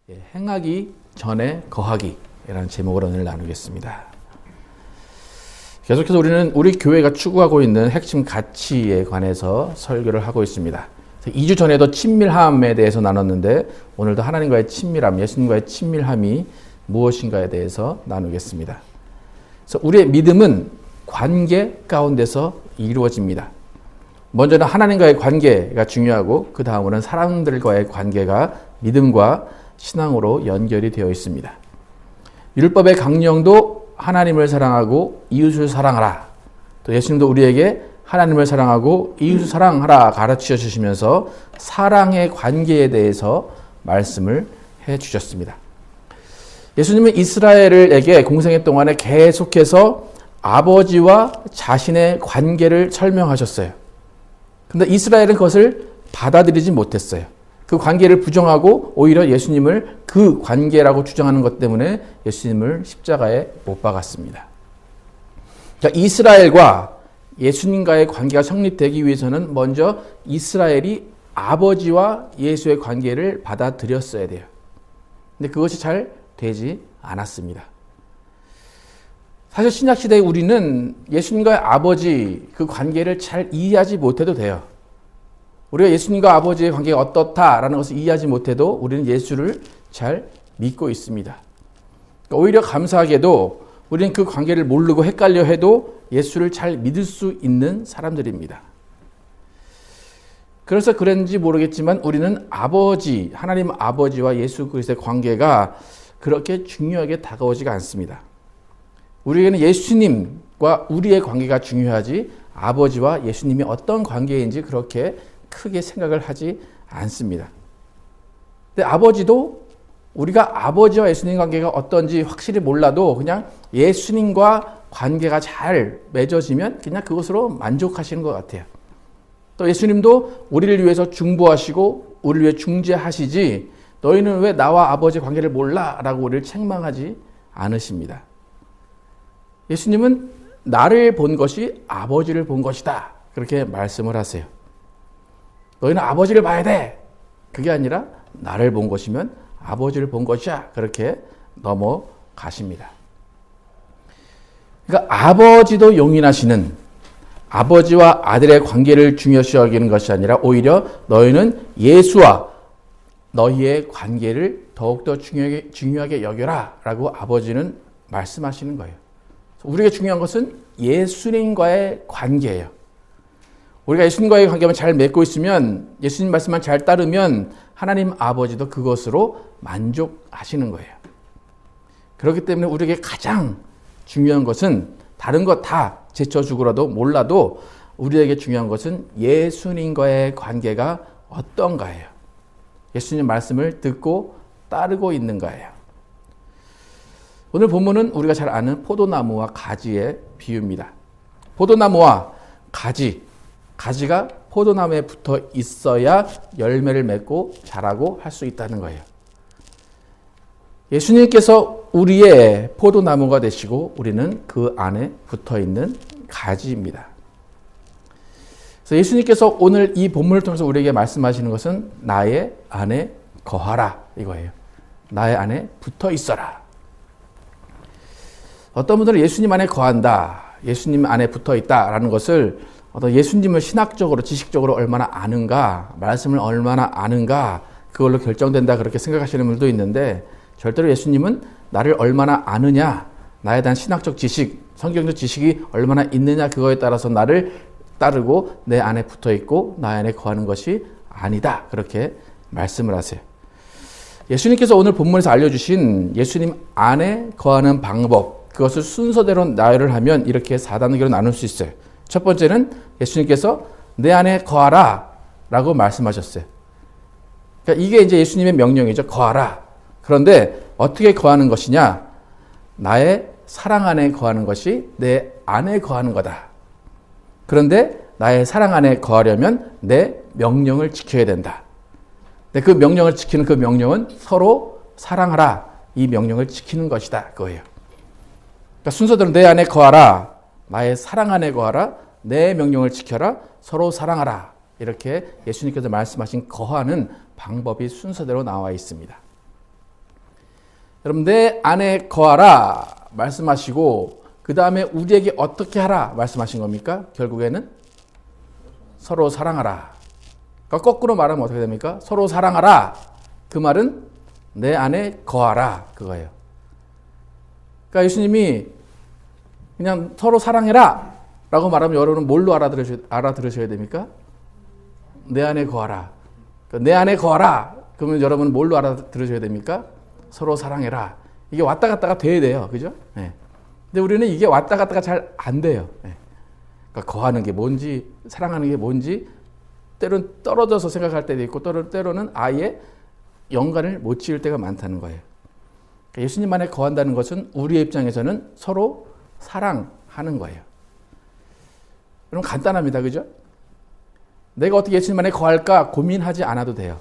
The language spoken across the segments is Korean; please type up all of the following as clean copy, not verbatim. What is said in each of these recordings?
행하기 전에 거하기라는 제목으로 오늘 나누겠습니다. 계속해서 우리는 우리 교회가 추구하고 있는 핵심 가치에 관해서 설교를 하고 있습니다. 2주 전에도 친밀함에 대해서 나눴는데 오늘도 하나님과의 친밀함, 예수님과의 친밀함이 무엇인가에 대해서 나누겠습니다. 그래서 우리의 믿음은 관계 가운데서 이루어집니다. 먼저는 하나님과의 관계가 중요하고 그 다음으로는 사람들과의 관계가 믿음과 신앙으로 연결이 되어 있습니다. 율법의 강령도 하나님을 사랑하고 이웃을 사랑하라. 또 예수님도 우리에게 하나님을 사랑하고 이웃을 사랑하라 가르쳐 주시면서 사랑의 관계에 대해서 말씀을 해 주셨습니다. 예수님은 이스라엘에게 공생애 동안에 계속해서 아버지와 자신의 관계를 설명하셨어요. 근데 이스라엘은 그것을 받아들이지 못했어요. 그 관계를 부정하고 오히려 예수님을 그 관계라고 주장하는 것 때문에 예수님을 십자가에 못 박았습니다. 그러니까 이스라엘과 예수님과의 관계가 성립되기 위해서는 먼저 이스라엘이 아버지와 예수의 관계를 받아들였어야 돼요. 근데 그것이 잘 되지 않았습니다. 사실 신약시대에 우리는 예수님과의 아버지 그 관계를 잘 이해하지 못해도 돼요. 우리가 예수님과 아버지의 관계가 어떻다라는 것을 이해하지 못해도 우리는 예수를 잘 믿고 있습니다. 그러니까 오히려 감사하게도 우리는 그 관계를 모르고 헷갈려 해도 예수를 잘 믿을 수 있는 사람들입니다. 그래서 그런지 모르겠지만 우리는 아버지, 하나님 아버지와 예수 그리스도의 관계가 그렇게 중요하게 다가오지가 않습니다. 우리에게는 예수님과 우리의 관계가 중요하지 아버지와 예수님이 어떤 관계인지 그렇게 크게 생각을 하지 않습니다. 근데 아버지도 우리가 아버지와 예수님 관계가 어떤지 확실히 몰라도 그냥 예수님과 관계가 잘 맺어지면 그냥 그것으로 만족하시는 것 같아요. 또 예수님도 우리를 위해서 중보하시고 우리를 위해 중재하시지 너희는 왜 나와 아버지 관계를 몰라? 라고 우리를 책망하지 않으십니다. 예수님은 나를 본 것이 아버지를 본 것이다. 그렇게 말씀을 하세요. 너희는 아버지를 봐야 돼. 그게 아니라 나를 본 것이면 아버지를 본 것이야. 그렇게 넘어가십니다. 그러니까 아버지도 용인하시는 아버지와 아들의 관계를 중요시 여기는 것이 아니라 오히려 너희는 예수와 너희의 관계를 더욱더 중요하게 여겨라 라고 아버지는 말씀하시는 거예요. 우리에게 중요한 것은 예수님과의 관계예요. 우리가 예수님과의 관계만 잘 맺고 있으면 예수님 말씀만 잘 따르면 하나님 아버지도 그것으로 만족하시는 거예요. 그렇기 때문에 우리에게 가장 중요한 것은 다른 것 다 제쳐주고라도 몰라도 우리에게 중요한 것은 예수님과의 관계가 어떤가예요. 예수님 말씀을 듣고 따르고 있는가예요. 오늘 본문은 우리가 잘 아는 포도나무와 가지의 비유입니다. 포도나무와 가지가 포도나무에 붙어 있어야 열매를 맺고 자라고 할 수 있다는 거예요. 예수님께서 우리의 포도나무가 되시고 우리는 그 안에 붙어 있는 가지입니다. 그래서 예수님께서 오늘 이 본문을 통해서 우리에게 말씀하시는 것은 나의 안에 거하라 이거예요. 나의 안에 붙어 있어라. 어떤 분들은 예수님 안에 거한다, 예수님 안에 붙어 있다라는 것을 예수님을 신학적으로, 지식적으로 얼마나 아는가, 말씀을 얼마나 아는가, 그걸로 결정된다 그렇게 생각하시는 분들도 있는데 절대로 예수님은 나를 얼마나 아느냐, 나에 대한 신학적 지식, 성경적 지식이 얼마나 있느냐 그거에 따라서 나를 따르고 내 안에 붙어 있고 나 안에 거하는 것이 아니다. 그렇게 말씀을 하세요. 예수님께서 오늘 본문에서 알려주신 예수님 안에 거하는 방법, 그것을 순서대로 나열을 하면 이렇게 4단계로 나눌 수 있어요. 첫 번째는 예수님께서 내 안에 거하라 라고 말씀하셨어요. 그러니까 이게 이제 예수님의 명령이죠. 거하라. 그런데 어떻게 거하는 것이냐? 나의 사랑 안에 거하는 것이 내 안에 거하는 거다. 그런데 나의 사랑 안에 거하려면 내 명령을 지켜야 된다. 근데 그 명령을 지키는 그 명령은 서로 사랑하라. 이 명령을 지키는 것이다. 그거예요. 그러니까 순서대로 내 안에 거하라, 나의 사랑 안에 거하라, 내 명령을 지켜라, 서로 사랑하라. 이렇게 예수님께서 말씀하신 거하는 방법이 순서대로 나와 있습니다. 여러분, 내 안에 거하라 말씀하시고 그 다음에 우리에게 어떻게 하라 말씀하신 겁니까? 결국에는 서로 사랑하라. 그러니까 거꾸로 말하면 어떻게 됩니까? 서로 사랑하라. 그 말은 내 안에 거하라 그거예요. 그러니까 예수님이 그냥 서로 사랑해라 라고 말하면 여러분은 뭘로 알아들으셔야 됩니까? 내 안에 거하라. 그러니까 내 안에 거하라. 그러면 여러분은 뭘로 알아들으셔야 됩니까? 서로 사랑해라. 이게 왔다 갔다가 돼야 돼요. 그죠? 네. 근데 우리는 이게 왔다 갔다가 잘 안 돼요. 네. 그러니까 거하는 게 뭔지, 사랑하는 게 뭔지, 때로는 떨어져서 생각할 때도 있고, 때로는 아예 연관을 못 지을 때가 많다는 거예요. 그러니까 예수님 안에 거한다는 것은 우리의 입장에서는 서로 사랑하는 거예요. 여러분, 간단합니다. 그죠? 내가 어떻게 예수님 안에 거할까 고민하지 않아도 돼요.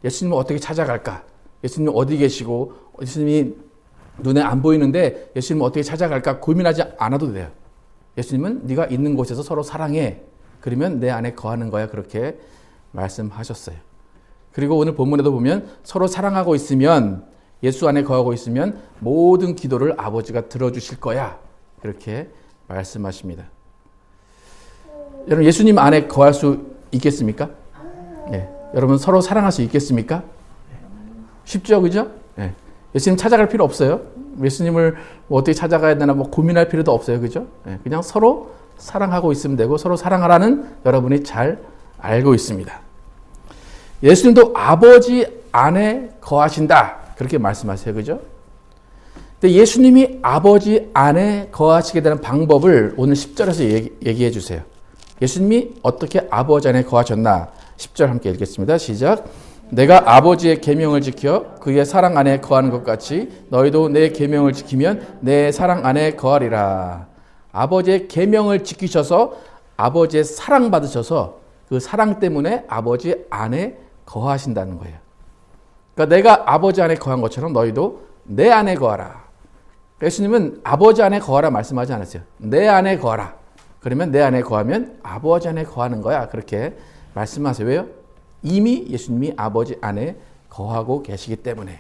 예수님을 어떻게 찾아갈까? 예수님은 어디 계시고, 예수님이 눈에 안 보이는데 예수님을 어떻게 찾아갈까 고민하지 않아도 돼요. 예수님은 네가 있는 곳에서 서로 사랑해. 그러면 내 안에 거하는 거야. 그렇게 말씀하셨어요. 그리고 오늘 본문에도 보면 서로 사랑하고 있으면, 예수 안에 거하고 있으면 모든 기도를 아버지가 들어주실 거야. 그렇게 말씀하십니다. 여러분, 예수님 안에 거할 수 있겠습니까? 네. 여러분, 서로 사랑할 수 있겠습니까? 쉽죠, 그죠? 네. 예수님 찾아갈 필요 없어요. 예수님을 뭐 어떻게 찾아가야 되나 뭐 고민할 필요도 없어요, 그죠? 네. 그냥 서로 사랑하고 있으면 되고, 서로 사랑하라는 여러분이 잘 알고 있습니다. 예수님도 아버지 안에 거하신다. 그렇게 말씀하세요, 그죠? 근데 예수님이 아버지 안에 거하시게 되는 방법을 오늘 10절에서 얘기해 주세요. 예수님이 어떻게 아버지 안에 거하셨나? 10절 함께 읽겠습니다. 시작. 내가 아버지의 계명을 지켜 그의 사랑 안에 거하는 것 같이 너희도 내 계명을 지키면 내 사랑 안에 거하리라. 아버지의 계명을 지키셔서 아버지의 사랑 받으셔서 그 사랑 때문에 아버지 안에 거하신다는 거예요. 그러니까 내가 아버지 안에 거한 것처럼 너희도 내 안에 거하라. 예수님은 아버지 안에 거하라 말씀하지 않았어요. 내 안에 거하라. 그러면 내 안에 거하면 아버지 안에 거하는 거야. 그렇게 말씀하세요. 왜요? 이미 예수님이 아버지 안에 거하고 계시기 때문에.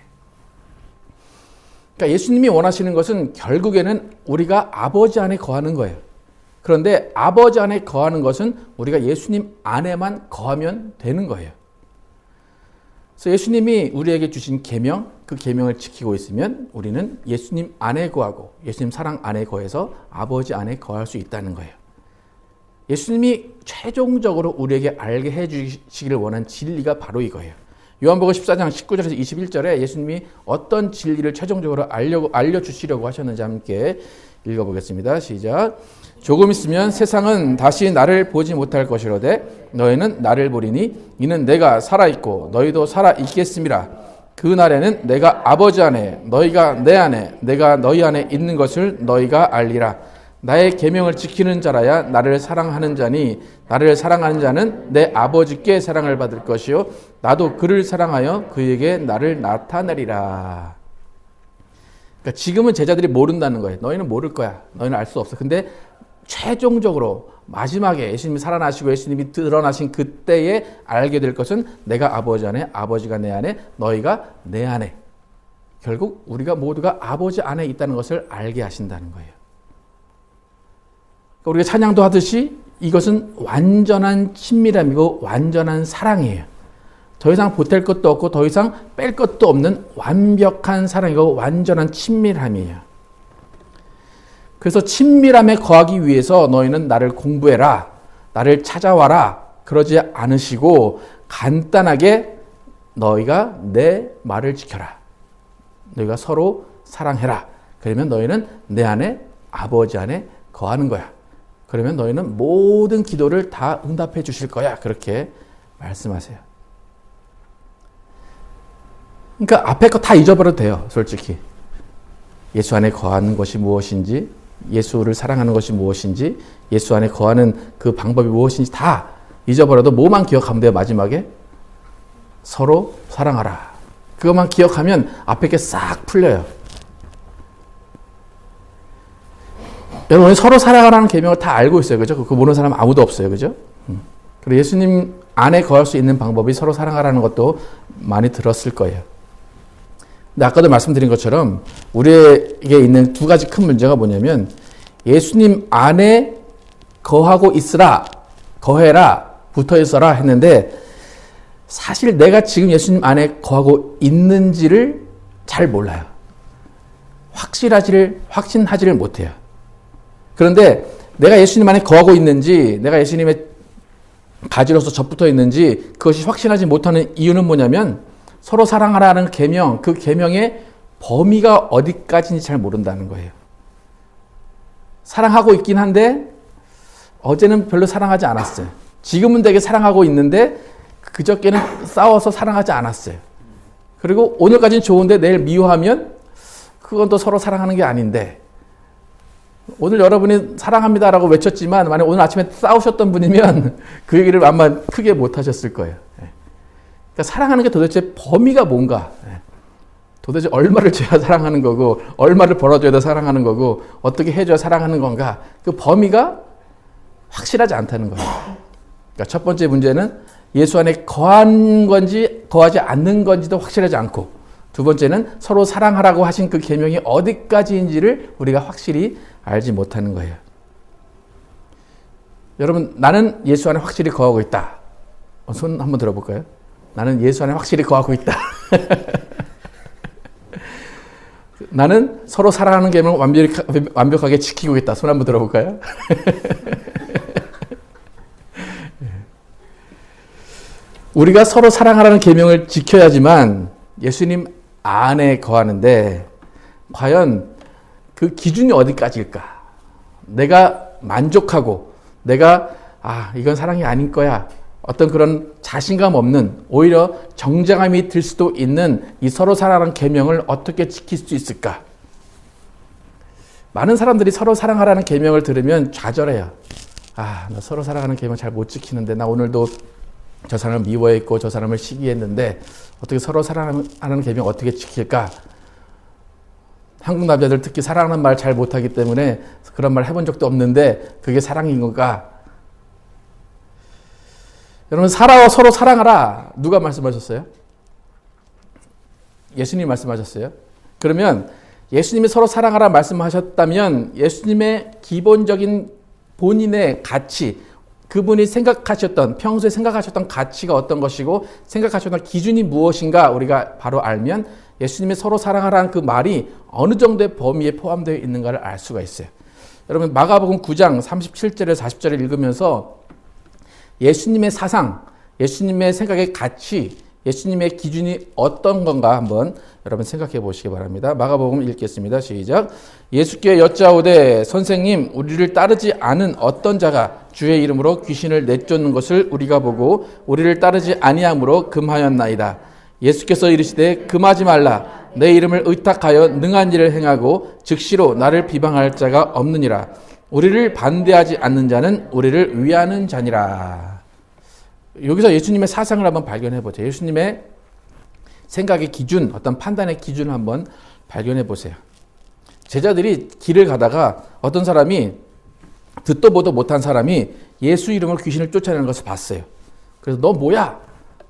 그러니까 예수님이 원하시는 것은 결국에는 우리가 아버지 안에 거하는 거예요. 그런데 아버지 안에 거하는 것은 우리가 예수님 안에만 거하면 되는 거예요. 그래서 예수님이 우리에게 주신 계명, 그 계명을 지키고 있으면 우리는 예수님 안에 거하고 예수님 사랑 안에 거해서 아버지 안에 거할 수 있다는 거예요. 예수님이 최종적으로 우리에게 알게 해주시기를 원한 진리가 바로 이거예요. 요한복음 14장 19절에서 21절에 예수님이 어떤 진리를 최종적으로 알려주시려고 하셨는지 함께 읽어보겠습니다. 시작. 조금 있으면 세상은 다시 나를 보지 못할 것이로되 너희는 나를 보리니 이는 내가 살아있고 너희도 살아있겠음이라. 그 날에는 내가 아버지 안에 너희가 내 안에 내가 너희 안에 있는 것을 너희가 알리라. 나의 계명을 지키는 자라야 나를 사랑하는 자니 나를 사랑하는 자는 내 아버지께 사랑을 받을 것이요 나도 그를 사랑하여 그에게 나를 나타내리라. 그러니까 지금은 제자들이 모른다는 거예요. 너희는 모를 거야. 너희는 알 수 없어. 근데 최종적으로 마지막에 예수님이 살아나시고 예수님이 드러나신 그때에 알게 될 것은 내가 아버지 안에 아버지가 내 안에 너희가 내 안에. 결국 우리가 모두가 아버지 안에 있다는 것을 알게 하신다는 거예요. 우리가 찬양도 하듯이 이것은 완전한 친밀함이고 완전한 사랑이에요. 더 이상 보탤 것도 없고 더 이상 뺄 것도 없는 완벽한 사랑이고 완전한 친밀함이에요. 그래서 친밀함에 거하기 위해서 너희는 나를 공부해라. 나를 찾아와라. 그러지 않으시고 간단하게 너희가 내 말을 지켜라. 너희가 서로 사랑해라. 그러면 너희는 내 안에 아버지 안에 거하는 거야. 그러면 너희는 모든 기도를 다 응답해 주실 거야. 그렇게 말씀하세요. 그러니까 앞에 거 다 잊어버려도 돼요. 솔직히. 예수 안에 거하는 것이 무엇인지, 예수를 사랑하는 것이 무엇인지, 예수 안에 거하는 그 방법이 무엇인지 다 잊어버려도 뭐만 기억하면 돼요. 마지막에 서로 사랑하라. 그것만 기억하면 앞에 게 싹 풀려요. 여러분 서로 사랑하라는 계명을 다 알고 있어요. 그죠? 그거 모르는 사람 아무도 없어요. 그죠? 그리고 예수님 안에 거할 수 있는 방법이 서로 사랑하라는 것도 많이 들었을 거예요. 근데 아까도 말씀드린 것처럼 우리에게 있는 두 가지 큰 문제가 뭐냐면 예수님 안에 거하고 있으라, 거해라, 붙어 있어라 했는데 사실 내가 지금 예수님 안에 거하고 있는지를 잘 몰라요. 확신하지를 못해요. 그런데 내가 예수님 안에 거하고 있는지, 내가 예수님의 가지로서 접붙어 있는지 그것이 확신하지 못하는 이유는 뭐냐면 서로 사랑하라는 계명, 그 계명의 범위가 어디까지인지 잘 모른다는 거예요. 사랑하고 있긴 한데 어제는 별로 사랑하지 않았어요. 지금은 되게 사랑하고 있는데 그저께는 싸워서 사랑하지 않았어요. 그리고 오늘까지는 좋은데 내일 미워하면 그건 또 서로 사랑하는 게 아닌데, 오늘 여러분이 사랑합니다라고 외쳤지만 만약 오늘 아침에 싸우셨던 분이면 그 얘기를 아마 크게 못 하셨을 거예요. 그러니까 사랑하는 게 도대체 범위가 뭔가, 도대체 얼마를 줘야 사랑하는 거고 얼마를 벌어줘야 사랑하는 거고 어떻게 해줘야 사랑하는 건가, 그 범위가 확실하지 않다는 거예요. 그러니까 첫 번째 문제는 예수 안에 거한 건지 거하지 않는 건지도 확실하지 않고, 두 번째는 서로 사랑하라고 하신 그 계명이 어디까지인지를 우리가 확실히 알지 못하는 거예요. 여러분, 나는 예수 안에 확실히 거하고 있다. 손 한번 들어볼까요? 나는 예수 안에 확실히 거하고 있다. 나는 서로 사랑하는 계명을 완벽하게 지키고 있다. 손 한번 들어볼까요? 우리가 서로 사랑하라는 계명을 지켜야지만 예수님 안에 거하는데 과연 그 기준이 어디까지일까? 내가 만족하고 내가 이건 사랑이 아닐 거야, 어떤 그런 자신감 없는, 오히려 정죄감이 들 수도 있는 이 서로 사랑하는 계명을 어떻게 지킬 수 있을까? 많은 사람들이 서로 사랑하라는 계명을 들으면 좌절해요. 나 서로 사랑하는 계명 잘 못 지키는데, 나 오늘도 저 사람을 미워했고 저 사람을 시기했는데 어떻게 서로 사랑하는 계명 어떻게 지킬까? 한국 남자들 특히 사랑하는 말 잘 못하기 때문에 그런 말 해본 적도 없는데 그게 사랑인 건가? 여러분, 서로 사랑하라. 누가 말씀하셨어요? 예수님이 말씀하셨어요. 그러면 예수님이 서로 사랑하라 말씀하셨다면 예수님의 기본적인 본인의 가치, 그분이 평소에 생각하셨던 가치가 어떤 것이고 생각하셨던 기준이 무엇인가 우리가 바로 알면 예수님이 서로 사랑하라는 그 말이 어느 정도의 범위에 포함되어 있는가를 알 수가 있어요. 여러분, 마가복음 9장 37절에서 40절을 읽으면서 예수님의 사상, 예수님의 생각의 가치, 예수님의 기준이 어떤 건가 한번 여러분 생각해 보시기 바랍니다. 마가복음 읽겠습니다. 시작. 예수께 여짜오되 선생님, 우리를 따르지 않은 어떤 자가 주의 이름으로 귀신을 내쫓는 것을 우리가 보고 우리를 따르지 아니함으로 금하였나이다. 예수께서 이르시되 금하지 말라. 내 이름을 의탁하여 능한 일을 행하고 즉시로 나를 비방할 자가 없느니라. 우리를 반대하지 않는 자는 우리를 위하는 자니라. 여기서 예수님의 사상을 한번 발견해 보세요. 예수님의 생각의 기준, 어떤 판단의 기준을 한번 발견해 보세요. 제자들이 길을 가다가 어떤 사람이, 듣도 보도 못한 사람이 예수 이름으로 귀신을 쫓아내는 것을 봤어요. 그래서 너 뭐야?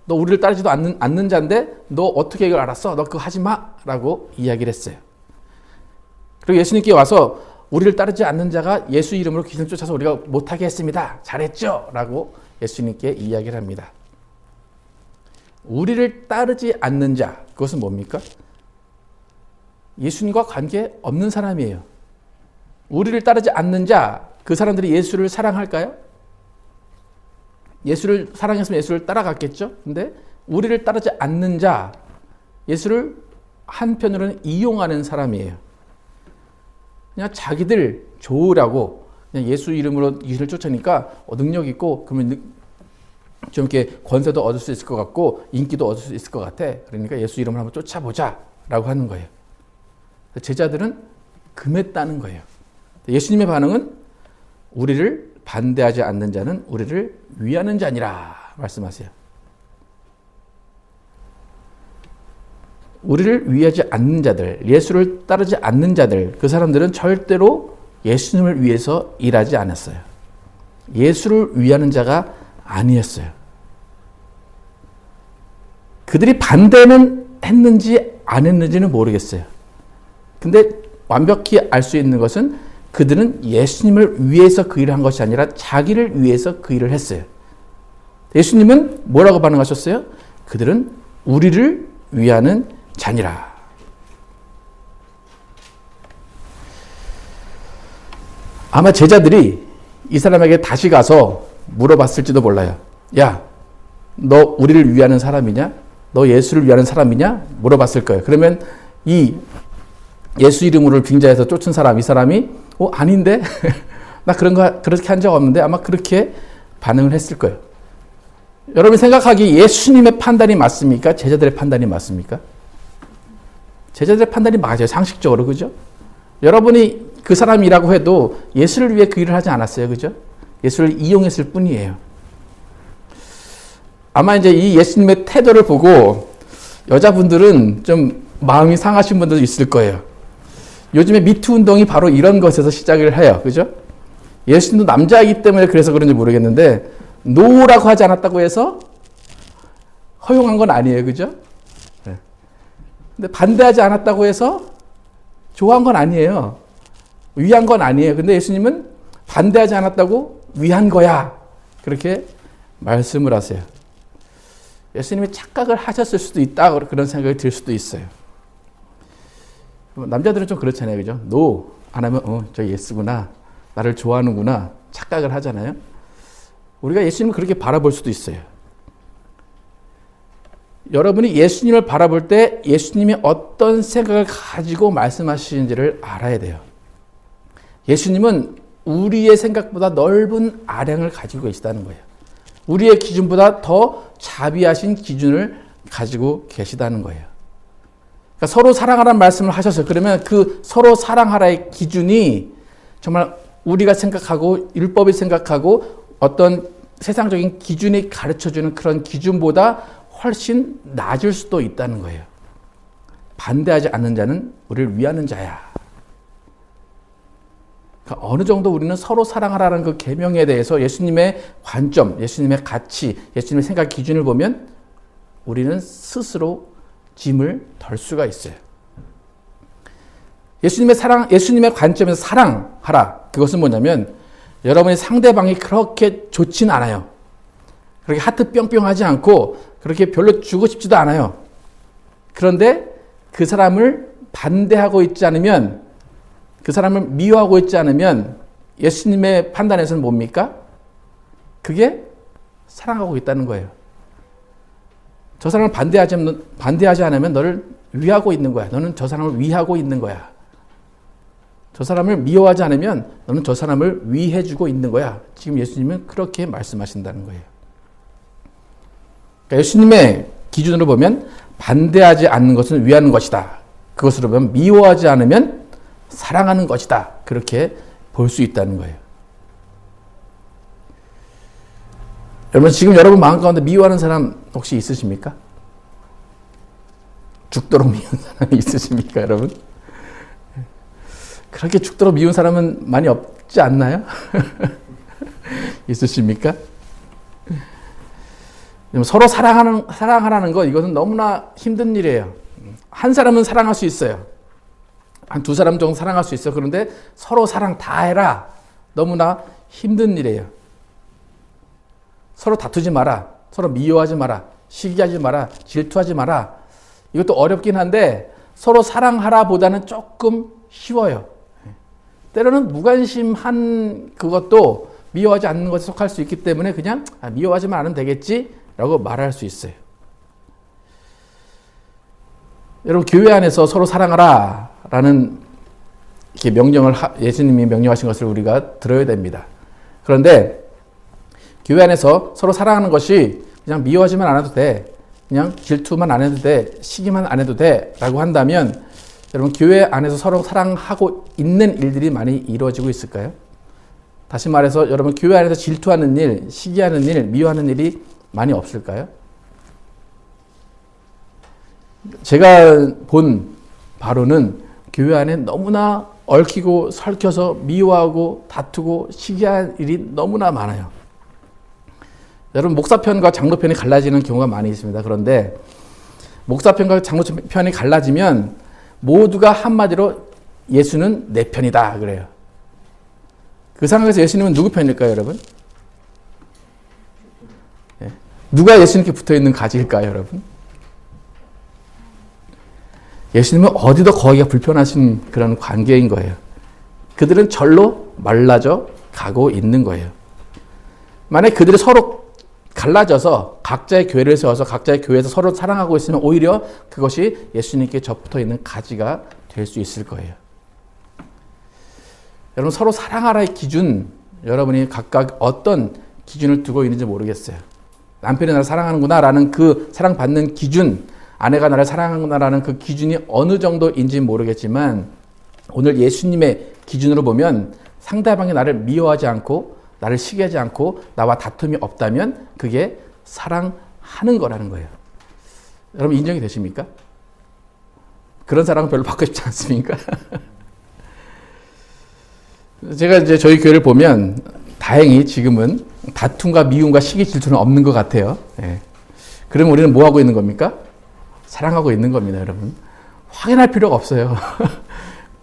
너 우리를 따르지도 않는 자인데 너 어떻게 이걸 알았어? 너 그거 하지 마! 라고 이야기를 했어요. 그리고 예수님께 와서 우리를 따르지 않는 자가 예수 이름으로 귀신을 쫓아서 우리가 못하게 했습니다. 잘했죠? 라고 예수님께 이야기를 합니다. 우리를 따르지 않는 자, 그것은 뭡니까? 예수님과 관계 없는 사람이에요. 우리를 따르지 않는 자, 그 사람들이 예수를 사랑할까요? 예수를 사랑했으면 예수를 따라갔겠죠? 근데 우리를 따르지 않는 자, 예수를 한편으로는 이용하는 사람이에요. 그냥 자기들 좋으라고 그냥 예수 이름으로 귀신을 쫓아니까 능력 있고 그러면 좀 이렇게 권세도 얻을 수 있을 것 같고 인기도 얻을 수 있을 것 같아. 그러니까 예수 이름을 한번 쫓아보자 라고 하는 거예요. 제자들은 금했다는 거예요. 예수님의 반응은 우리를 반대하지 않는 자는 우리를 위하는 자니라 말씀하세요. 우리를 위하지 않는 자들, 예수를 따르지 않는 자들, 그 사람들은 절대로 예수님을 위해서 일하지 않았어요. 예수를 위하는 자가 아니었어요. 그들이 반대는 했는지 안 했는지는 모르겠어요. 근데 완벽히 알 수 있는 것은 그들은 예수님을 위해서 그 일을 한 것이 아니라 자기를 위해서 그 일을 했어요. 예수님은 뭐라고 반응하셨어요? 그들은 우리를 위하는 자니라. 아마 제자들이 이 사람에게 다시 가서 물어봤을지도 몰라요. 야, 너 우리를 위하는 사람이냐? 너 예수를 위하는 사람이냐? 물어봤을 거예요. 그러면 이 예수 이름으로 빙자해서 쫓은 사람, 이 사람이 아닌데? 나 그렇게 한 적 없는데? 아마 그렇게 반응을 했을 거예요. 여러분이 생각하기 예수님의 판단이 맞습니까? 제자들의 판단이 맞습니까? 제자들의 판단이 맞아요. 상식적으로. 그죠? 여러분이 그 사람이라고 해도 예수를 위해 그 일을 하지 않았어요. 그죠? 예수를 이용했을 뿐이에요. 아마 이제 이 예수님의 태도를 보고 여자분들은 좀 마음이 상하신 분들도 있을 거예요. 요즘에 미투 운동이 바로 이런 것에서 시작을 해요. 그죠? 예수님도 남자이기 때문에 그래서 그런지 모르겠는데 노라고 하지 않았다고 해서 허용한 건 아니에요. 그죠? 네. 근데 반대하지 않았다고 해서 좋아한 건 아니에요. 위한 건 아니에요. 근데 예수님은 반대하지 않았다고 위한 거야. 그렇게 말씀을 하세요. 예수님이 착각을 하셨을 수도 있다. 그런 생각이 들 수도 있어요. 남자들은 좀 그렇잖아요. 그죠? 노 안 하면 저 예스구나. 나를 좋아하는구나. 착각을 하잖아요. 우리가 예수님을 그렇게 바라볼 수도 있어요. 여러분이 예수님을 바라볼 때 예수님이 어떤 생각을 가지고 말씀하시는지를 알아야 돼요. 예수님은 우리의 생각보다 넓은 아량을 가지고 계시다는 거예요. 우리의 기준보다 더 자비하신 기준을 가지고 계시다는 거예요. 그러니까 서로 사랑하라는 말씀을 하셨어요. 그러면 그 서로 사랑하라의 기준이 정말 우리가 생각하고 율법이 생각하고 어떤 세상적인 기준이 가르쳐주는 그런 기준보다 훨씬 낮을 수도 있다는 거예요. 반대하지 않는 자는 우리를 위하는 자야. 그러니까 어느 정도 우리는 서로 사랑하라는 그 계명에 대해서 예수님의 관점, 예수님의 가치, 예수님의 생각 기준을 보면 우리는 스스로 짐을 덜 수가 있어요. 예수님의 관점에서 사랑하라. 그것은 뭐냐면 여러분의 상대방이 그렇게 좋진 않아요. 그렇게 하트 뿅뿅하지 않고 그렇게 별로 주고 싶지도 않아요. 그런데 그 사람을 반대하고 있지 않으면, 그 사람을 미워하고 있지 않으면 예수님의 판단에서는 뭡니까? 그게 사랑하고 있다는 거예요. 저 사람을 반대하지 않으면 너를 위하고 있는 거야. 너는 저 사람을 위하고 있는 거야. 저 사람을 미워하지 않으면 너는 저 사람을 위해주고 있는 거야. 지금 예수님은 그렇게 말씀하신다는 거예요. 그러니까 예수님의 기준으로 보면 반대하지 않는 것은 위하는 것이다. 그것으로 보면 미워하지 않으면 사랑하는 것이다. 그렇게 볼 수 있다는 거예요. 여러분, 지금 여러분 마음 가운데 미워하는 사람 혹시 있으십니까? 죽도록 미운 사람이 있으십니까, 여러분? 그렇게 죽도록 미운 사람은 많이 없지 않나요? 있으십니까? 서로 사랑하라는 것, 이것은 너무나 힘든 일이에요. 한 사람은 사랑할 수 있어요. 한 두 사람 정도 사랑할 수 있어요. 그런데 서로 사랑 다 해라. 너무나 힘든 일이에요. 서로 다투지 마라. 서로 미워하지 마라. 시기하지 마라. 질투하지 마라. 이것도 어렵긴 한데 서로 사랑하라 보다는 조금 쉬워요. 때로는 무관심한 그것도 미워하지 않는 것에 속할 수 있기 때문에 그냥 미워하지만 않으면 되겠지 라고 말할 수 있어요. 여러분, 교회 안에서 서로 사랑하라 라는 이렇게 명령을 예수님이 명령하신 것을 우리가 들어야 됩니다. 그런데 교회 안에서 서로 사랑하는 것이 그냥 미워하지만 않아도 돼, 그냥 질투만 안 해도 돼, 시기만 안 해도 돼 라고 한다면 여러분, 교회 안에서 서로 사랑하고 있는 일들이 많이 이루어지고 있을까요? 다시 말해서 여러분, 교회 안에서 질투하는 일, 시기하는 일, 미워하는 일이 많이 없을까요? 제가 본 바로는 교회 안에 너무나 얽히고 설켜서 미워하고 다투고 시기한 일이 너무나 많아요. 여러분, 목사편과 장로편이 갈라지는 경우가 많이 있습니다. 그런데 목사편과 장로편이 갈라지면 모두가 한마디로 예수는 내 편이다 그래요. 그 상황에서 예수님은 누구 편일까요, 여러분? 누가 예수님께 붙어있는 가지일까요, 여러분? 예수님은 어디도 거기가 불편하신 그런 관계인 거예요. 그들은 절로 말라져 가고 있는 거예요. 만약 그들이 서로 갈라져서 각자의 교회를 세워서 각자의 교회에서 서로 사랑하고 있으면 오히려 그것이 예수님께 접붙어 있는 가지가 될 수 있을 거예요. 여러분, 서로 사랑하라의 기준, 여러분이 각각 어떤 기준을 두고 있는지 모르겠어요. 남편이 나를 사랑하는구나라는 그 사랑받는 기준, 아내가 나를 사랑하는구나라는 그 기준이 어느 정도인지 모르겠지만 오늘 예수님의 기준으로 보면 상대방이 나를 미워하지 않고 나를 시기하지 않고 나와 다툼이 없다면 그게 사랑하는 거라는 거예요. 여러분 인정이 되십니까? 그런 사랑은 별로 받고 싶지 않습니까? 제가 이제 저희 교회를 보면 다행히 지금은 다툼과 미움과 시기 질투는 없는 것 같아요. 예. 그러면 우리는 뭐 하고 있는 겁니까? 사랑하고 있는 겁니다, 여러분. 확인할 필요가 없어요.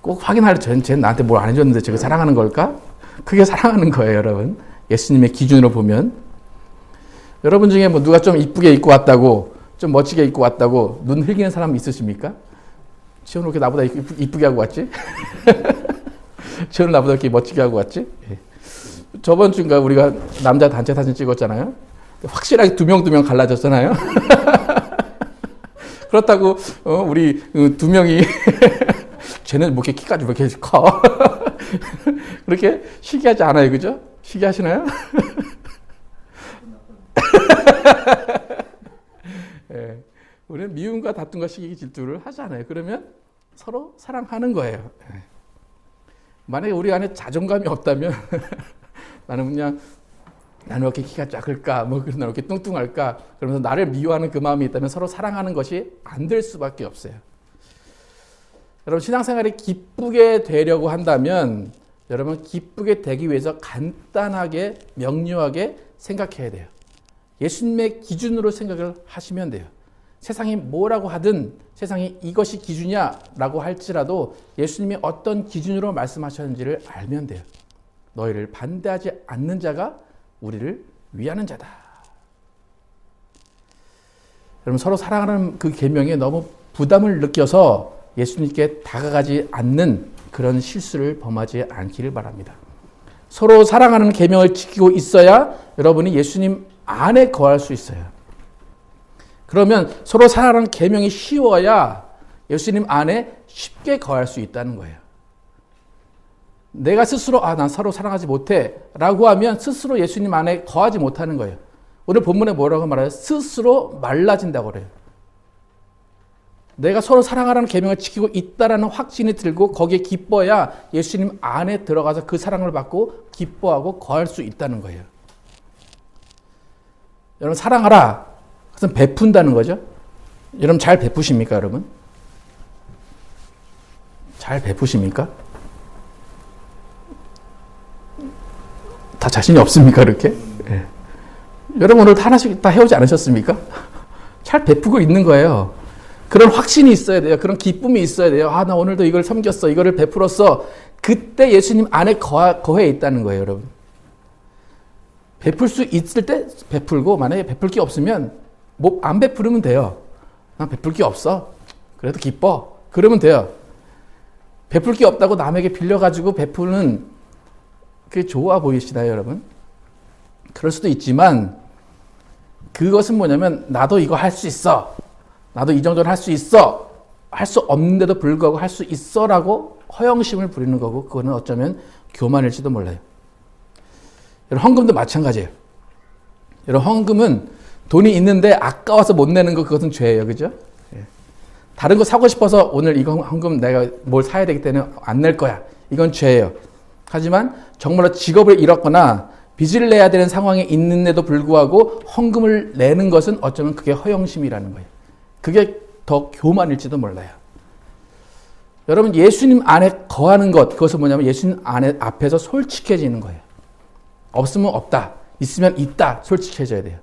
꼭 확인할, 쟤는 나한테 뭘 안 해줬는데 저게 사랑하는 걸까? 그게 사랑하는 거예요, 여러분. 예수님의 기준으로 보면. 여러분 중에 뭐 누가 좀 이쁘게 입고 왔다고, 좀 멋지게 입고 왔다고 눈 흘기는 사람 있으십니까? 지훈 왜 이렇게 나보다 이쁘게 하고 왔지? 지훈 나보다 이렇게 멋지게 하고 왔지? 예. 저번 주인가 우리가 남자 단체 사진 찍었잖아요. 확실하게 두 명 갈라졌잖아요. 그렇다고 우리 두 명이 쟤는 뭐 이렇게 키까지 왜 이렇게 커? 그렇게 시기하지 않아요, 그죠? 시기하시나요? 예, 우리는 미움과 다툼과 시기 질투를 하지 않아요. 그러면 서로 사랑하는 거예요. 예. 만약에 우리 안에 자존감이 없다면 나는 그냥 나는 왜 이렇게 키가 작을까? 뭐 나는 왜 이렇게 뚱뚱할까? 그러면서 나를 미워하는 그 마음이 있다면 서로 사랑하는 것이 안 될 수밖에 없어요. 여러분 신앙생활이 기쁘게 되려고 한다면 여러분 기쁘게 되기 위해서 간단하게 명료하게 생각해야 돼요. 예수님의 기준으로 생각을 하시면 돼요. 세상이 뭐라고 하든 세상이 이것이 기준이야라고 할지라도 예수님이 어떤 기준으로 말씀하셨는지를 알면 돼요. 너희를 반대하지 않는 자가 우리를 위하는 자다. 여러분 서로 사랑하는 그 계명에 너무 부담을 느껴서 예수님께 다가가지 않는 그런 실수를 범하지 않기를 바랍니다. 서로 사랑하는 계명을 지키고 있어야 여러분이 예수님 안에 거할 수 있어요. 그러면 서로 사랑하는 계명이 쉬워야 예수님 안에 쉽게 거할 수 있다는 거예요. 내가 스스로 난 서로 사랑하지 못해 라고 하면 스스로 예수님 안에 거하지 못하는 거예요. 오늘 본문에 뭐라고 말해요? 스스로 말라진다고 그래요. 내가 서로 사랑하라는 계명을 지키고 있다라는 확신이 들고 거기에 기뻐야 예수님 안에 들어가서 그 사랑을 받고 기뻐하고 거할 수 있다는 거예요. 여러분 사랑하라. 그것은 베푼다는 거죠. 여러분 잘 베푸십니까, 여러분? 잘 베푸십니까? 다 자신이 없습니까, 그렇게? 네. 여러분 오늘 하나씩 다 해오지 않으셨습니까? 잘 베푸고 있는 거예요. 그런 확신이 있어야 돼요. 그런 기쁨이 있어야 돼요. 나 오늘도 이걸 섬겼어. 이거를 베풀었어. 그때 예수님 안에 거해 있다는 거예요, 여러분. 베풀 수 있을 때 베풀고 만약에 베풀 게 없으면 뭐 안 베풀으면 돼요. 난 베풀 게 없어. 그래도 기뻐. 그러면 돼요. 베풀 게 없다고 남에게 빌려가지고 베푸는 그게 좋아 보이시나요, 여러분? 그럴 수도 있지만 그것은 뭐냐면 나도 이거 할 수 있어. 나도 이 정도는 할 수 있어. 할 수 없는데도 불구하고 할 수 있어라고 허영심을 부리는 거고 그거는 어쩌면 교만일지도 몰라요. 여러분 헌금도 마찬가지예요. 여러분 헌금은 돈이 있는데 아까워서 못 내는 거 그것은 죄예요. 그죠? 예. 다른 거 사고 싶어서 오늘 이거 헌금 내가 뭘 사야 되기 때문에 안 낼 거야. 이건 죄예요. 하지만 정말로 직업을 잃었거나 빚을 내야 되는 상황에 있는데도 불구하고 헌금을 내는 것은 어쩌면 그게 허영심이라는 거예요. 그게 더 교만일지도 몰라요. 여러분 예수님 안에 거하는 것 그것은 뭐냐면 예수님 안에 앞에서 솔직해지는 거예요. 없으면 없다. 있으면 있다. 솔직해져야 돼요.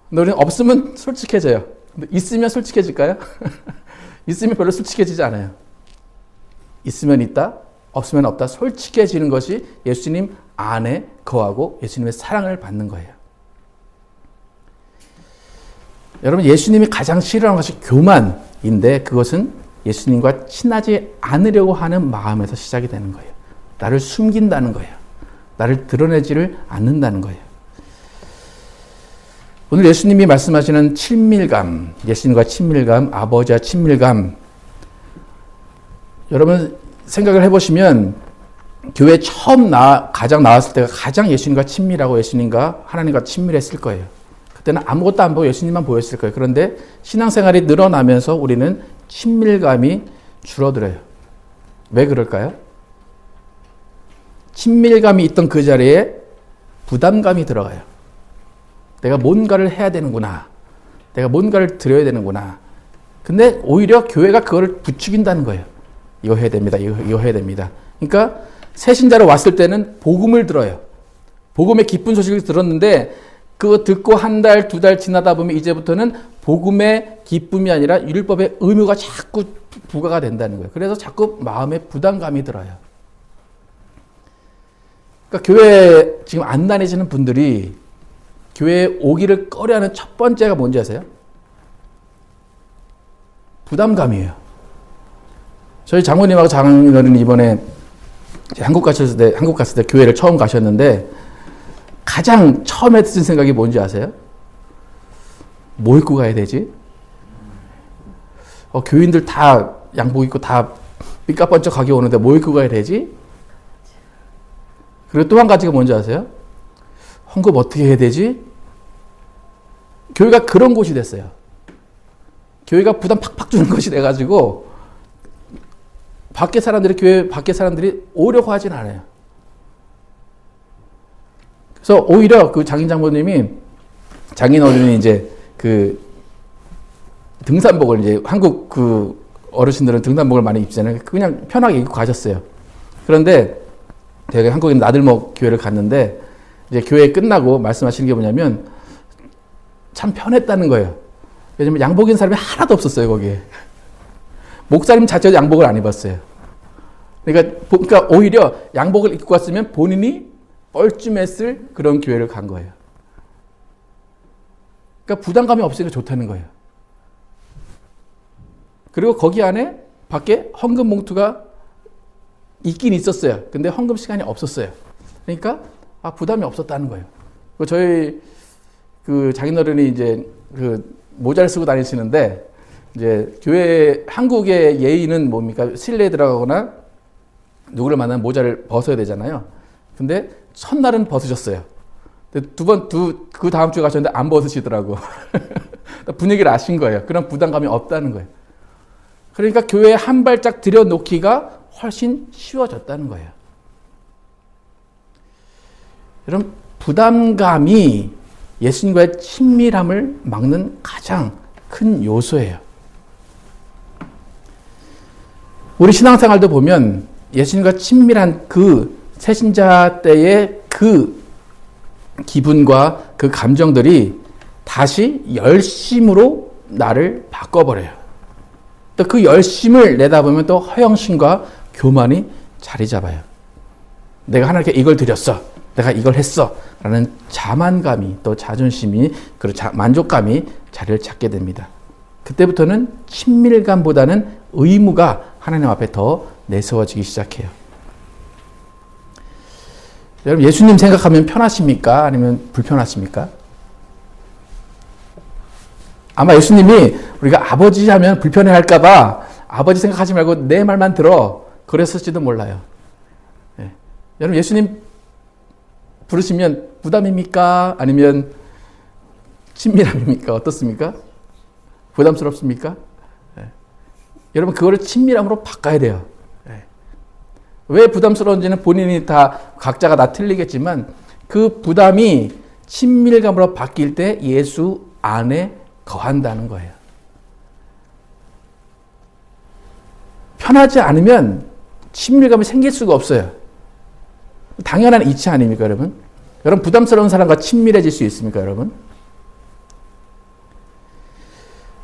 근데 우리는 없으면 솔직해져요. 있으면 솔직해질까요? 있으면 별로 솔직해지지 않아요. 있으면 있다, 없으면 없다. 솔직해지는 것이 예수님 안에 거하고 예수님의 사랑을 받는 거예요. 여러분, 예수님이 가장 싫어하는 것이 교만인데 그것은 예수님과 친하지 않으려고 하는 마음에서 시작이 되는 거예요. 나를 숨긴다는 거예요. 나를 드러내지를 않는다는 거예요. 오늘 예수님이 말씀하시는 친밀감, 예수님과 친밀감, 아버지와 친밀감, 여러분 생각을 해보시면 교회 처음 가장 나왔을 때가 가장 예수님과 친밀하고 예수님과 하나님과 친밀했을 거예요. 그때는 아무것도 안 보고 예수님만 보였을 거예요. 그런데 신앙생활이 늘어나면서 우리는 친밀감이 줄어들어요. 왜 그럴까요? 친밀감이 있던 그 자리에 부담감이 들어가요. 내가 뭔가를 해야 되는구나. 내가 뭔가를 드려야 되는구나. 근데 오히려 교회가 그거를 부추긴다는 거예요. 이거 해야 됩니다. 이거 해야 됩니다. 그러니까 새신자로 왔을 때는 복음을 들어요. 복음의 기쁜 소식을 들었는데 그거 듣고 한 달, 두 달 지나다 보면 이제부터는 복음의 기쁨이 아니라 율법의 의무가 자꾸 부과가 된다는 거예요. 그래서 자꾸 마음에 부담감이 들어요. 그러니까 교회 지금 안 다니시는 분들이 교회에 오기를 꺼려하는 첫 번째가 뭔지 아세요? 부담감이에요. 저희 장모님하고 장인어른이 이번에 한국 갔을 때 교회를 처음 가셨는데 가장 처음에 드신 생각이 뭔지 아세요? 뭐 입고 가야 되지? 교인들 다 양복 입고 다 삐까뻔쩍하게 오는데 뭐 입고 가야 되지? 그리고 또 한 가지가 뭔지 아세요? 헌금 어떻게 해야 되지? 교회가 그런 곳이 됐어요. 교회가 부담 팍팍 주는 것이 돼가지고 교회 밖에 사람들이 오려고 하진 않아요. 그래서 오히려 그 장인어른이 이제 그 등산복을 이제 한국 그 어르신들은 등산복을 많이 입잖아요. 그냥 편하게 입고 가셨어요. 그런데 제가 한국에 있는 나들목 교회를 갔는데 이제 교회 끝나고 말씀하시는 게 뭐냐면 참 편했다는 거예요. 왜냐면 양복 입은 사람이 하나도 없었어요, 거기에. 목사님 자체도 양복을 안 입었어요. 그러니까 오히려 양복을 입고 갔으면 본인이 뻘쭘했을 그런 교회를 간 거예요. 그러니까 부담감이 없으니까 좋다는 거예요. 그리고 거기 안에 밖에 헌금 봉투가 있긴 있었어요. 근데 헌금 시간이 없었어요. 그러니까 부담이 없었다는 거예요. 저희 그 장인어른이 이제 그 모자를 쓰고 다니시는데 이제 교회 한국의 예의는 뭡니까? 실내에 들어가거나 누구를 만나면 모자를 벗어야 되잖아요. 근데 첫날은 벗으셨어요. 그 다음 주에 가셨는데 안 벗으시더라고. 분위기를 아신 거예요. 그런 부담감이 없다는 거예요. 그러니까 교회에 한 발짝 들여놓기가 훨씬 쉬워졌다는 거예요. 여러분, 부담감이 예수님과의 친밀함을 막는 가장 큰 요소예요. 우리 신앙생활도 보면 예수님과 친밀한 그 새신자 때의 그 기분과 그 감정들이 다시 열심으로 나를 바꿔버려요. 또 그 열심을 내다보면 또 허영심과 교만이 자리 잡아요. 내가 하나님께 이걸 드렸어. 내가 이걸 했어. 라는 자만감이 또 자존심이 그리고 만족감이 자리를 잡게 됩니다. 그때부터는 친밀감보다는 의무가 하나님 앞에 더 내세워지기 시작해요. 여러분, 예수님 생각하면 편하십니까? 아니면 불편하십니까? 아마 예수님이 우리가 아버지 하면 불편해 할까봐 아버지 생각하지 말고 내 말만 들어. 그랬을지도 몰라요. 네. 여러분, 예수님 부르시면 부담입니까? 아니면 친밀함입니까? 어떻습니까? 부담스럽습니까? 네. 여러분, 그거를 친밀함으로 바꿔야 돼요. 네. 왜 부담스러운지는 본인이 다 각자가 다 틀리겠지만 그 부담이 친밀감으로 바뀔 때 예수 안에 거한다는 거예요. 편하지 않으면 친밀감이 생길 수가 없어요. 당연한 이치 아닙니까, 여러분? 여러분, 부담스러운 사람과 친밀해질 수 있습니까, 여러분?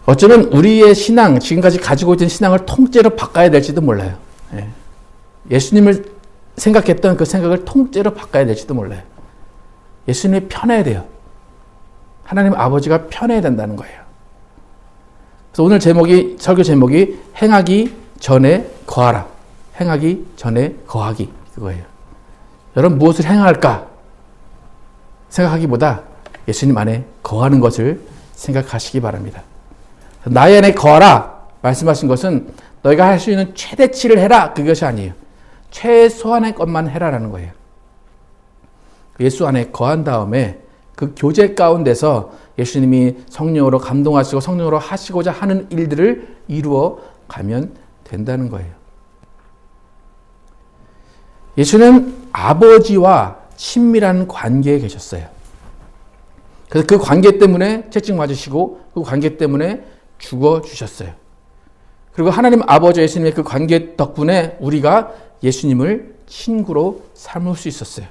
어쩌면 우리의 신앙, 지금까지 가지고 있던 신앙을 통째로 바꿔야 될지도 몰라요. 예수님을 생각했던 그 생각을 통째로 바꿔야 될지도 몰라요. 예수님이 편해야 돼요. 하나님 아버지가 편해야 된다는 거예요. 그래서 오늘 설교 제목이 행하기 전에 거하라. 행하기 전에 거하기. 그거예요. 여러분 무엇을 행할까 생각하기보다 예수님 안에 거하는 것을 생각하시기 바랍니다. 나의 안에 거하라 말씀하신 것은 너희가 할 수 있는 최대치를 해라 그것이 아니에요. 최소한의 것만 해라라는 거예요. 예수 안에 거한 다음에 그 교제 가운데서 예수님이 성령으로 감동하시고 성령으로 하시고자 하는 일들을 이루어 가면 된다는 거예요. 예수는 아버지와 친밀한 관계에 계셨어요. 그래서 그 관계 때문에 채찍 맞으시고 그 관계 때문에 죽어주셨어요. 그리고 하나님 아버지 예수님의 그 관계 덕분에 우리가 예수님을 친구로 삼을 수 있었어요.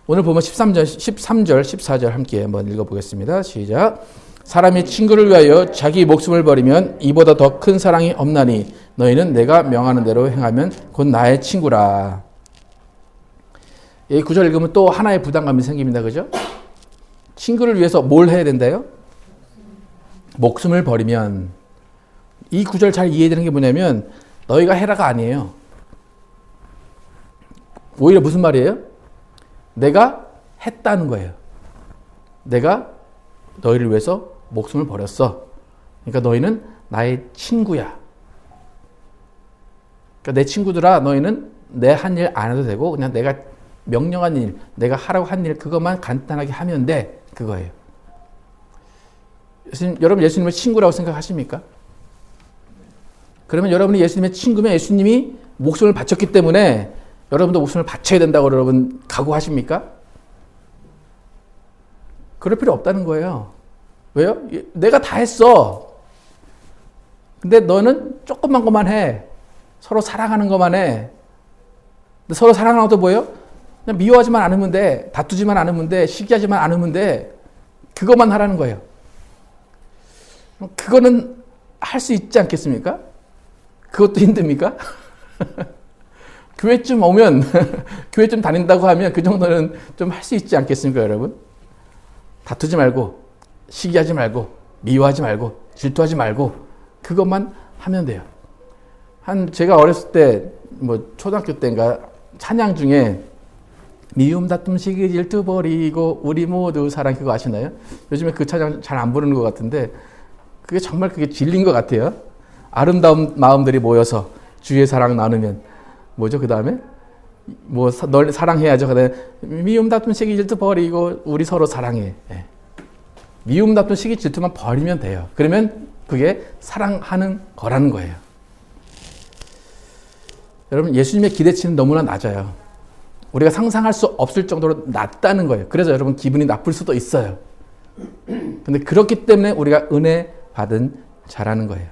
오늘 보면 13절, 14절 함께 한번 읽어보겠습니다. 시작. 사람이 친구를 위하여 자기 목숨을 버리면 이보다 더 큰 사랑이 없나니 너희는 내가 명하는 대로 행하면 곧 나의 친구라. 이 구절 읽으면 또 하나의 부담감이 생깁니다. 그죠? 친구를 위해서 뭘 해야 된다요? 목숨을 버리면. 이 구절 잘 이해되는 게 뭐냐면 너희가 해라가 아니에요. 오히려 무슨 말이에요? 내가 했다는 거예요. 내가 너희를 위해서 목숨을 버렸어. 그러니까 너희는 나의 친구야. 그러니까 내 친구들아, 너희는 내 한 일 안 해도 되고 그냥 내가 명령한 일, 내가 하라고 한 일 그것만 간단하게 하면 돼. 그거예요. 여러분 예수님을 친구라고 생각하십니까? 그러면 여러분이 예수님의 친구면 예수님이 목숨을 바쳤기 때문에 여러분도 목숨을 바쳐야 된다고 여러분 각오하십니까? 그럴 필요 없다는 거예요. 왜요? 내가 다 했어. 근데 너는 조그만 것만 해. 서로 사랑하는 것만 해. 근데 서로 사랑하는 것도 뭐예요? 그냥 미워하지만 않으면 돼. 다투지만 않으면 돼. 시기하지만 않으면 돼. 그것만 하라는 거예요. 그거는 할 수 있지 않겠습니까? 그것도 힘듭니까? 교회쯤 오면, 교회쯤 다닌다고 하면 그 정도는 좀 할 수 있지 않겠습니까, 여러분? 다투지 말고, 시기하지 말고, 미워하지 말고, 질투하지 말고, 그것만 하면 돼요. 제가 어렸을 때, 초등학교 때인가, 찬양 중에, 미움, 다툼, 시기, 질투 버리고, 우리 모두 사랑, 그거 아시나요? 요즘에 그 찬양 잘 안 부르는 것 같은데, 그게 정말 그게 진리인 것 같아요. 아름다운 마음들이 모여서 주의 사랑 나누면 뭐죠? 그 다음에 널 사랑해야죠. 그다음에 미움, 다툼, 시기, 질투 버리고 우리 서로 사랑해. 예. 미움, 다툼, 시기, 질투만 버리면 돼요. 그러면 그게 사랑하는 거라는 거예요. 여러분 예수님의 기대치는 너무나 낮아요. 우리가 상상할 수 없을 정도로 낮다는 거예요. 그래서 여러분 기분이 나쁠 수도 있어요. 근데 그렇기 때문에 우리가 은혜 받은 자라는 거예요.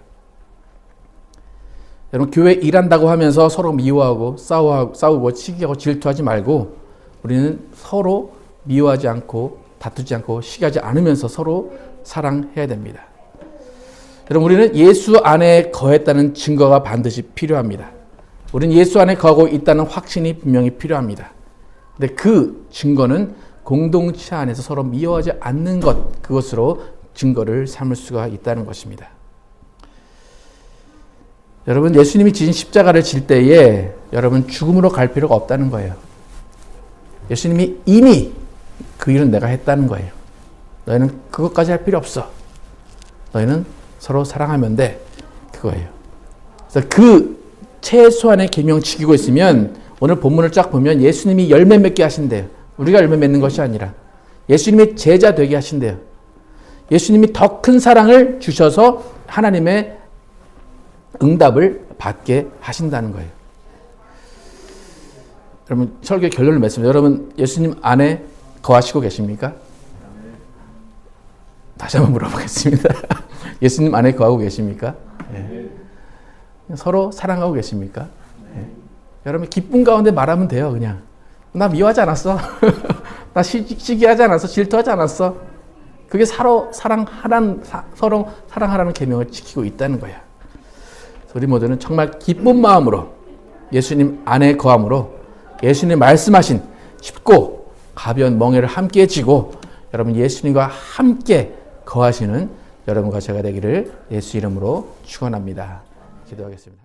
여러분 교회 일한다고 하면서 서로 미워하고 싸우고 시기하고 질투하지 말고 우리는 서로 미워하지 않고 다투지 않고 시기하지 않으면서 서로 사랑해야 됩니다. 여러분 우리는 예수 안에 거했다는 증거가 반드시 필요합니다. 우리는 예수 안에 거하고 있다는 확신이 분명히 필요합니다. 근데 그 증거는 공동체 안에서 서로 미워하지 않는 것, 그것으로 증거를 삼을 수가 있다는 것입니다. 여러분 예수님이 지신 십자가를 질 때에 여러분 죽음으로 갈 필요가 없다는 거예요. 예수님이 이미 그 일은 내가 했다는 거예요. 너희는 그것까지 할 필요 없어. 너희는 서로 사랑하면 돼. 그거예요. 그래서 그 최소한의 계명 지키고 있으면 오늘 본문을 쫙 보면 예수님이 열매 맺게 하신대요. 우리가 열매 맺는 것이 아니라 예수님이 제자 되게 하신대요. 예수님이 더 큰 사랑을 주셔서 하나님의 응답을 받게 하신다는 거예요. 여러분 설교 결론을 맺습니다. 여러분 예수님 안에 거하시고 계십니까? 다시 한번 물어보겠습니다. 예수님 안에 거하고 계십니까? 네. 서로 사랑하고 계십니까? 네. 여러분 기쁨 가운데 말하면 돼요. 그냥 나 미워하지 않았어. 나 시기하지 않았어. 질투하지 않았어. 그게 서로 사랑하라는 계명을 지키고 있다는 거야. 우리 모두는 정말 기쁜 마음으로 예수님 안에 거함으로 예수님 말씀하신 쉽고 가벼운 멍에를 함께 지고 여러분 예수님과 함께 거하시는 여러분과 제가 되기를 예수 이름으로 축원합니다. 기도하겠습니다.